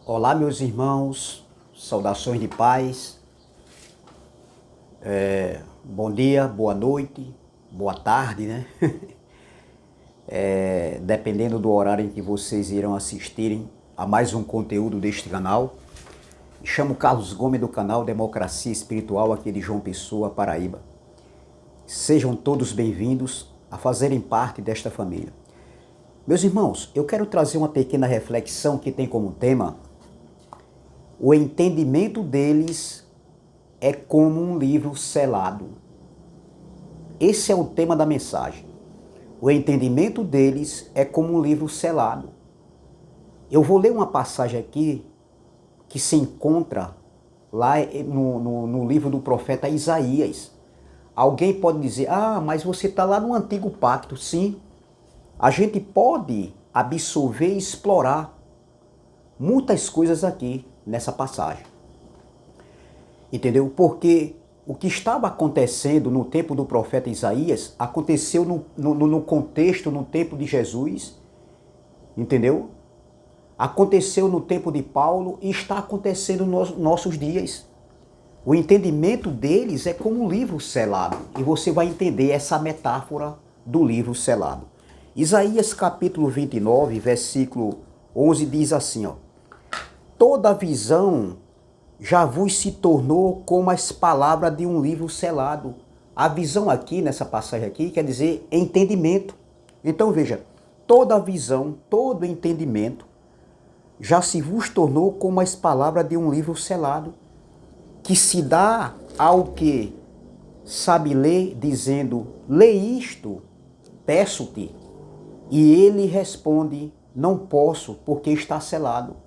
Olá, meus irmãos, saudações de paz, bom dia, boa noite, boa tarde, né? Dependendo do horário em que vocês irão assistirem a mais um conteúdo deste canal. Me chamo Carlos Gomes do canal Democracia Espiritual aqui de João Pessoa, Paraíba. Sejam todos bem-vindos a fazerem parte desta família. Meus irmãos, eu quero trazer uma pequena reflexão que tem como tema: o entendimento deles é como um livro selado. Esse é o tema da mensagem. O entendimento deles é como um livro selado. Eu vou ler uma passagem aqui que se encontra lá no livro do profeta Isaías. Alguém pode dizer, mas você está lá no Antigo Pacto. Sim, a gente pode absorver e explorar muitas coisas aqui nessa passagem. Entendeu? Porque o que estava acontecendo no tempo do profeta Isaías aconteceu no contexto, no tempo de Jesus, entendeu? Aconteceu no tempo de Paulo e está acontecendo nos nossos dias. O entendimento deles é como um livro selado. E você vai entender essa metáfora do livro selado. Isaías capítulo 29, versículo 11 diz assim, toda visão já vos se tornou como as palavras de um livro selado. A visão aqui, nessa passagem aqui, quer dizer entendimento. Então veja, toda visão, todo entendimento já se vos tornou como as palavras de um livro selado, que se dá ao que sabe ler, dizendo, lê isto, peço-te. E ele responde, não posso, porque está selado.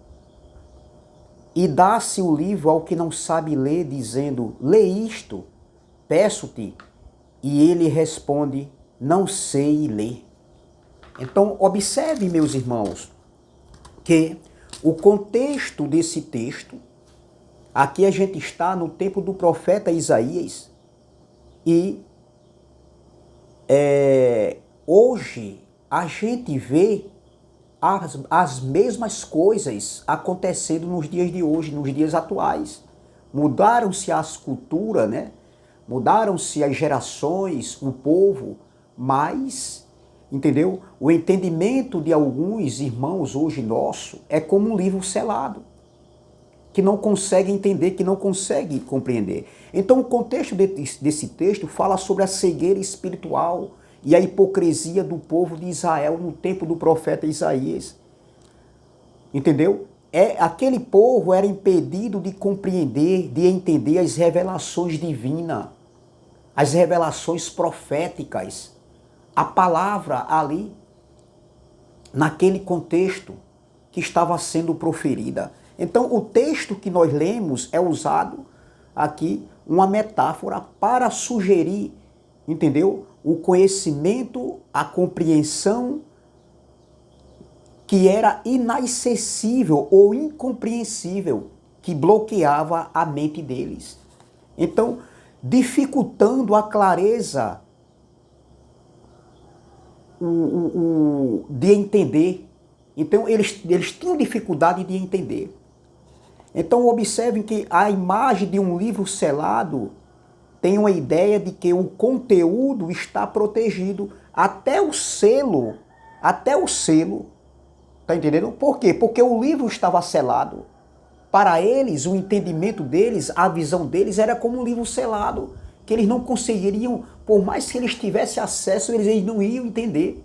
E dá-se o livro ao que não sabe ler, dizendo, lê isto, peço-te. E ele responde, não sei ler. Então, observe, meus irmãos, que o contexto desse texto, aqui a gente está no tempo do profeta Isaías, e hoje a gente vê as mesmas coisas acontecendo nos dias de hoje, nos dias atuais. Mudaram-se as culturas, né? Mudaram-se as gerações, o povo, mas, entendeu? O entendimento de alguns irmãos hoje nosso é como um livro selado, que não consegue entender, que não consegue compreender. Então o contexto desse texto fala sobre a cegueira espiritual e a hipocrisia do povo de Israel no tempo do profeta Isaías. Entendeu? Aquele povo era impedido de compreender, de entender as revelações divinas, as revelações proféticas, a palavra ali, naquele contexto que estava sendo proferida. Então o texto que nós lemos é usado aqui uma metáfora para sugerir, entendeu? O conhecimento, a compreensão que era inacessível ou incompreensível, que bloqueava a mente deles. Então, dificultando a clareza de entender. Então, eles tinham dificuldade de entender. Então, observem que a imagem de um livro selado tem uma ideia de que o conteúdo está protegido até o selo, tá entendendo? Por quê? Porque o livro estava selado. Para eles, o entendimento deles, a visão deles era como um livro selado, que eles não conseguiriam, por mais que eles tivessem acesso, eles não iam entender.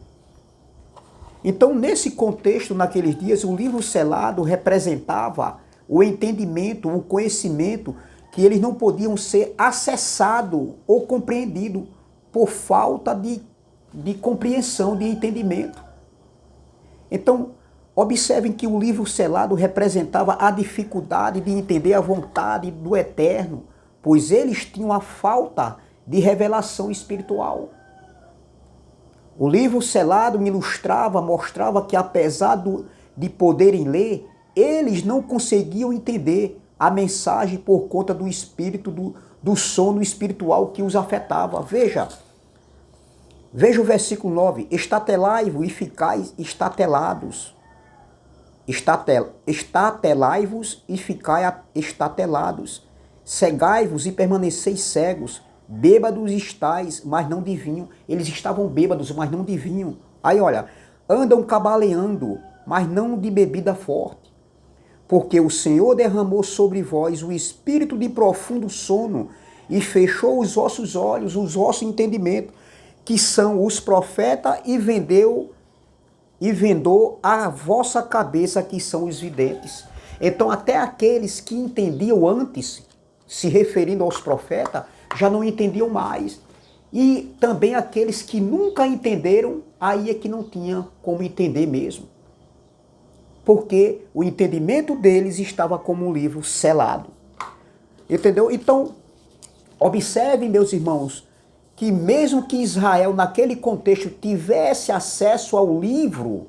Então, nesse contexto, naqueles dias, o livro selado representava o entendimento, o conhecimento, que eles não podiam ser acessados ou compreendidos por falta de compreensão, de entendimento. Então, observem que o livro selado representava a dificuldade de entender a vontade do Eterno, pois eles tinham a falta de revelação espiritual. O livro selado me ilustrava, mostrava que apesar de poderem ler, eles não conseguiam entender a mensagem por conta do espírito, do sono espiritual que os afetava. Veja o versículo 9. Estatelai-vos e ficais estatelados. Estatelai-vos e ficai estatelados. Cegai-vos e permaneceis cegos. Bêbados estáis, mas não de vinho. Eles estavam bêbados, mas não de vinho. Aí olha, andam cabaleando, mas não de bebida forte. Porque o Senhor derramou sobre vós o espírito de profundo sono e fechou os vossos olhos, os vossos entendimentos, que são os profetas, e vendou a vossa cabeça, que são os videntes. Então até aqueles que entendiam antes, se referindo aos profetas, já não entendiam mais. E também aqueles que nunca entenderam, aí é que não tinha como entender mesmo. Porque o entendimento deles estava como um livro selado. Entendeu? Então, observem, meus irmãos, que mesmo que Israel, naquele contexto, tivesse acesso ao livro,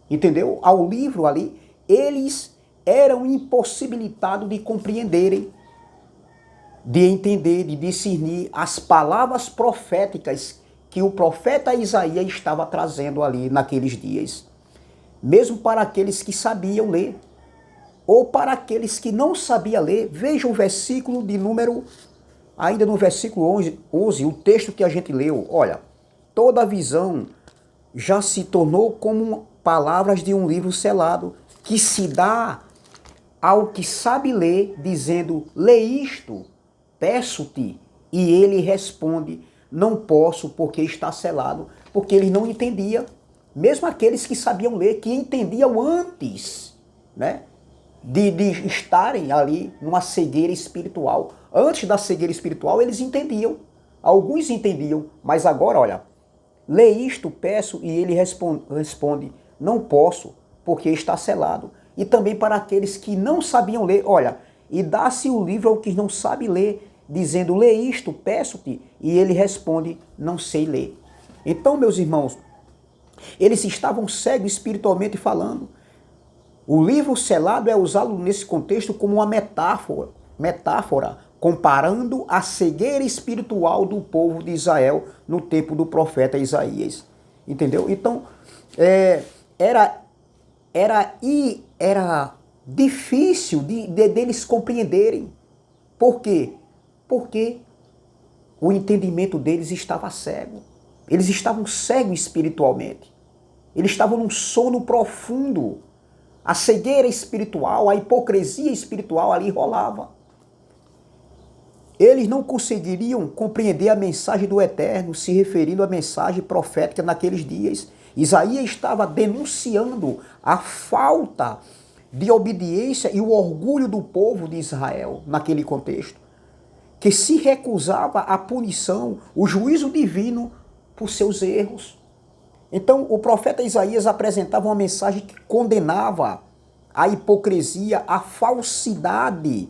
entendeu? Ao livro ali, eles eram impossibilitados de compreenderem, de entender, de discernir as palavras proféticas que o profeta Isaías estava trazendo ali naqueles dias. Mesmo para aqueles que sabiam ler, ou para aqueles que não sabiam ler. Veja o versículo de número, ainda no versículo 11, o texto que a gente leu. Olha, toda a visão já se tornou como palavras de um livro selado, que se dá ao que sabe ler, dizendo, lê isto, peço-te. E ele responde, não posso, porque está selado, porque ele não entendia. Mesmo aqueles que sabiam ler, que entendiam antes, né, de estarem ali numa cegueira espiritual. Antes da cegueira espiritual, eles entendiam. Alguns entendiam, mas agora, olha, lê isto, peço, e ele responde, não posso, porque está selado. E também para aqueles que não sabiam ler, olha, e dá-se o livro ao que não sabe ler, dizendo, lê isto, peço-te, e ele responde, não sei ler. Então, meus irmãos, eles estavam cegos espiritualmente falando. O livro selado é usado nesse contexto como uma metáfora, comparando a cegueira espiritual do povo de Israel no tempo do profeta Isaías. Entendeu? Então, era difícil deles compreenderem. Por quê? Porque o entendimento deles estava cego. Eles estavam cegos espiritualmente. Eles estavam num sono profundo. A cegueira espiritual, a hipocrisia espiritual ali rolava. Eles não conseguiriam compreender a mensagem do Eterno, se referindo à mensagem profética naqueles dias. Isaías estava denunciando a falta de obediência e o orgulho do povo de Israel naquele contexto, que se recusava à punição, o juízo divino por seus erros. Então, o profeta Isaías apresentava uma mensagem que condenava a hipocrisia, a falsidade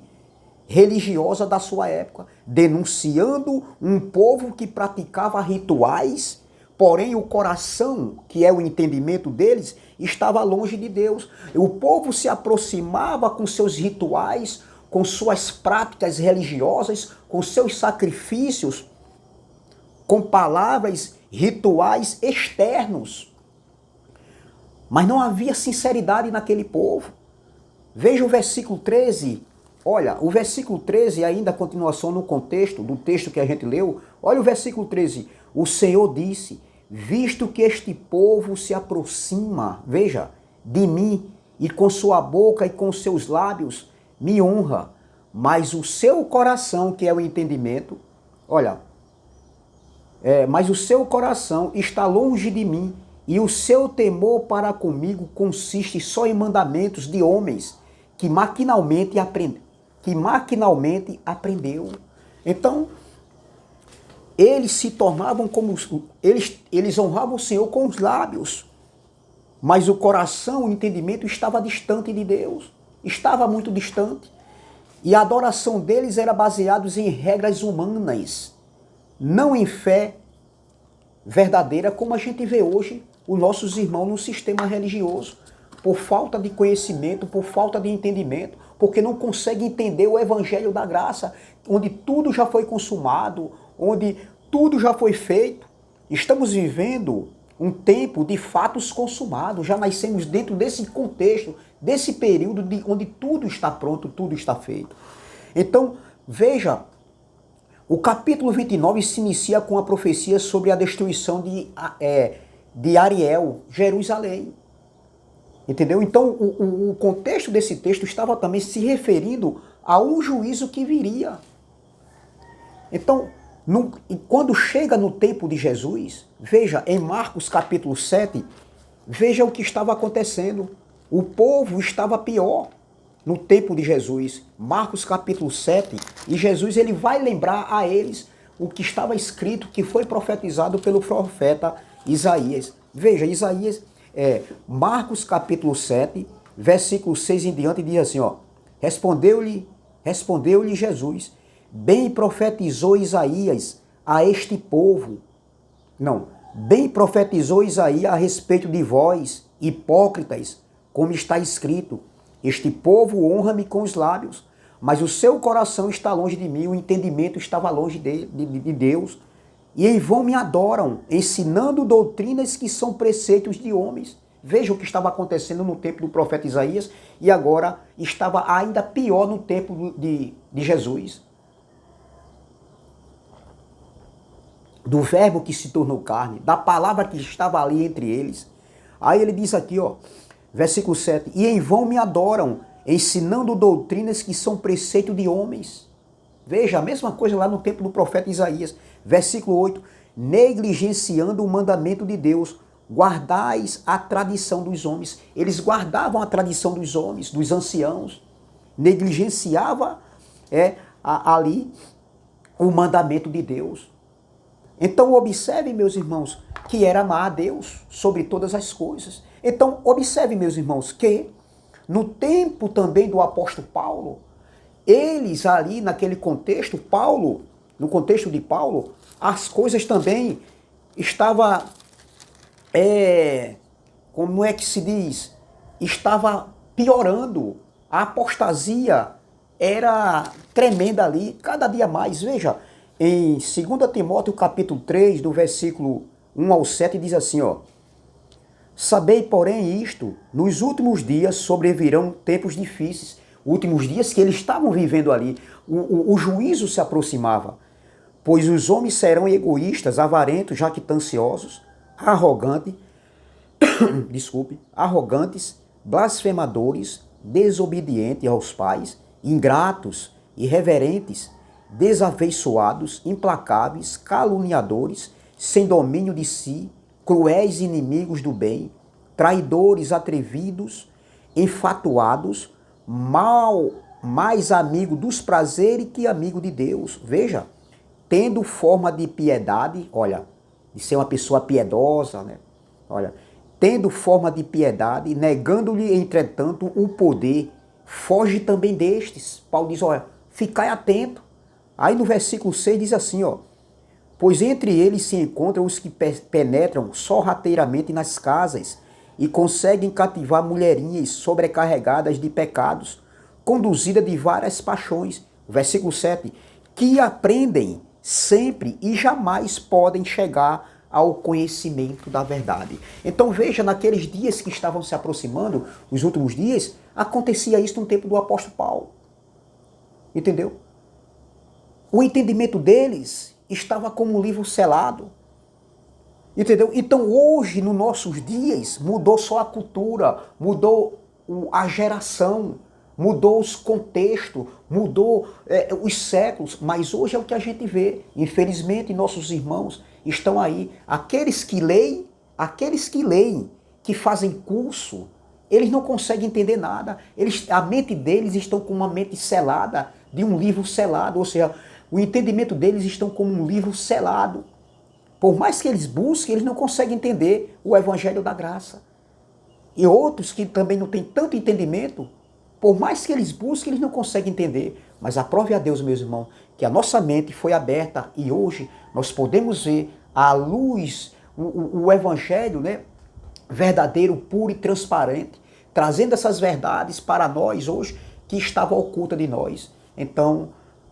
religiosa da sua época, denunciando um povo que praticava rituais, porém o coração, que é o entendimento deles, estava longe de Deus. O povo se aproximava com seus rituais, com suas práticas religiosas, com seus sacrifícios, com palavras rituais externos. Mas não havia sinceridade naquele povo. Veja o versículo 13. Olha, o versículo 13, ainda a continuação no contexto do texto que a gente leu. Olha o versículo 13. O Senhor disse, visto que este povo se aproxima, veja, de mim, e com sua boca e com seus lábios me honra, mas o seu coração, que é o entendimento, olha, mas o seu coração está longe de mim, e o seu temor para comigo consiste só em mandamentos de homens que maquinalmente aprendeu. Então, eles se tornavam como... Eles honravam o Senhor com os lábios, mas o coração, o entendimento estava distante de Deus. Estava muito distante. E a adoração deles era baseada em regras humanas, não em fé verdadeira, como a gente vê hoje os nossos irmãos no sistema religioso, por falta de conhecimento, por falta de entendimento, porque não conseguem entender o evangelho da graça, onde tudo já foi consumado, onde tudo já foi feito. Estamos vivendo um tempo de fatos consumados. Já nascemos dentro desse contexto, desse período onde tudo está pronto, tudo está feito. Então, veja, o capítulo 29 se inicia com a profecia sobre a destruição de Ariel, Jerusalém. Entendeu? Então, o contexto desse texto estava também se referindo a um juízo que viria. Então, quando chega no tempo de Jesus, veja, em Marcos capítulo 7, veja o que estava acontecendo. O povo estava pior no tempo de Jesus. Marcos capítulo 7, e Jesus ele vai lembrar a eles o que estava escrito, que foi profetizado pelo profeta Isaías. Veja, Marcos capítulo 7, versículo 6 em diante, diz assim, ó, respondeu-lhe Jesus, bem profetizou Isaías a este povo. Não, bem profetizou Isaías a respeito de vós, hipócritas, como está escrito, este povo honra-me com os lábios, mas o seu coração está longe de mim, o entendimento estava longe de Deus. E em vão me adoram, ensinando doutrinas que são preceitos de homens. Veja o que estava acontecendo no tempo do profeta Isaías e agora estava ainda pior no tempo de Jesus. Do verbo que se tornou carne, da palavra que estava ali entre eles. Aí ele diz aqui, ó, versículo 7, e em vão me adoram, ensinando doutrinas que são preceito de homens. Veja, a mesma coisa lá no tempo do profeta Isaías. Versículo 8, negligenciando o mandamento de Deus, guardais a tradição dos homens. Eles guardavam a tradição dos homens, dos anciãos. Negligenciava ali o mandamento de Deus. Então observe, meus irmãos, que era amar a Deus sobre todas as coisas. Então observe, meus irmãos, que no tempo também do apóstolo Paulo, eles ali naquele contexto, no contexto de Paulo, as coisas também estavam, como é que se diz? Estava piorando. A apostasia era tremenda ali, cada dia mais. Veja, em 2 Timóteo capítulo 3, do versículo 1 ao 7, diz assim, ó, sabei, porém, isto, nos últimos dias sobrevirão tempos difíceis, últimos dias que eles estavam vivendo ali, o juízo se aproximava, pois os homens serão egoístas, avarentos, jactanciosos, arrogantes, blasfemadores, desobedientes aos pais, ingratos, irreverentes, desafeiçoados, implacáveis, caluniadores, sem domínio de si, cruéis inimigos do bem, traidores, atrevidos, enfatuados, mais amigo dos prazeres que amigo de Deus. Veja, tendo forma de piedade, olha, de ser uma pessoa piedosa, né? Olha, tendo forma de piedade, negando-lhe, entretanto, o poder, foge também destes. Paulo diz, olha, ficai atento. Aí no versículo 6 diz assim, ó, pois entre eles se encontram os que penetram sorrateiramente nas casas e conseguem cativar mulherinhas sobrecarregadas de pecados, conduzidas de várias paixões. Versículo 7, que aprendem sempre e jamais podem chegar ao conhecimento da verdade. Então veja, naqueles dias que estavam se aproximando, os últimos dias, acontecia isso no tempo do apóstolo Paulo. Entendeu? O entendimento deles estava como um livro selado. Entendeu? Então hoje, nos nossos dias, mudou só a cultura, mudou a geração, mudou os contextos, mudou os séculos, mas hoje é o que a gente vê. Infelizmente, nossos irmãos estão aí. Aqueles que leem, que fazem curso, eles não conseguem entender nada. A mente deles estão com uma mente selada, de um livro selado, ou seja, o entendimento deles estão como um livro selado. Por mais que eles busquem, eles não conseguem entender o evangelho da graça. E outros que também não têm tanto entendimento, por mais que eles busquem, eles não conseguem entender. Mas aprove a Deus, meus irmãos, que a nossa mente foi aberta e hoje nós podemos ver a luz, o evangelho, né, verdadeiro, puro e transparente, trazendo essas verdades para nós hoje que estava oculta de nós. Então,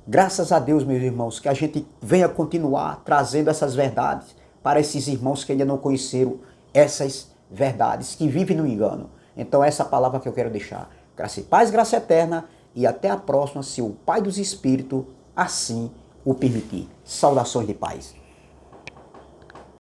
graças a Deus, meus irmãos, que a gente venha continuar trazendo essas verdades para esses irmãos que ainda não conheceram essas verdades que vivem no engano. Então essa palavra que eu quero deixar. Graça e paz, graça eterna, e até a próxima, se o Pai dos Espíritos assim o permitir. Saudações de paz.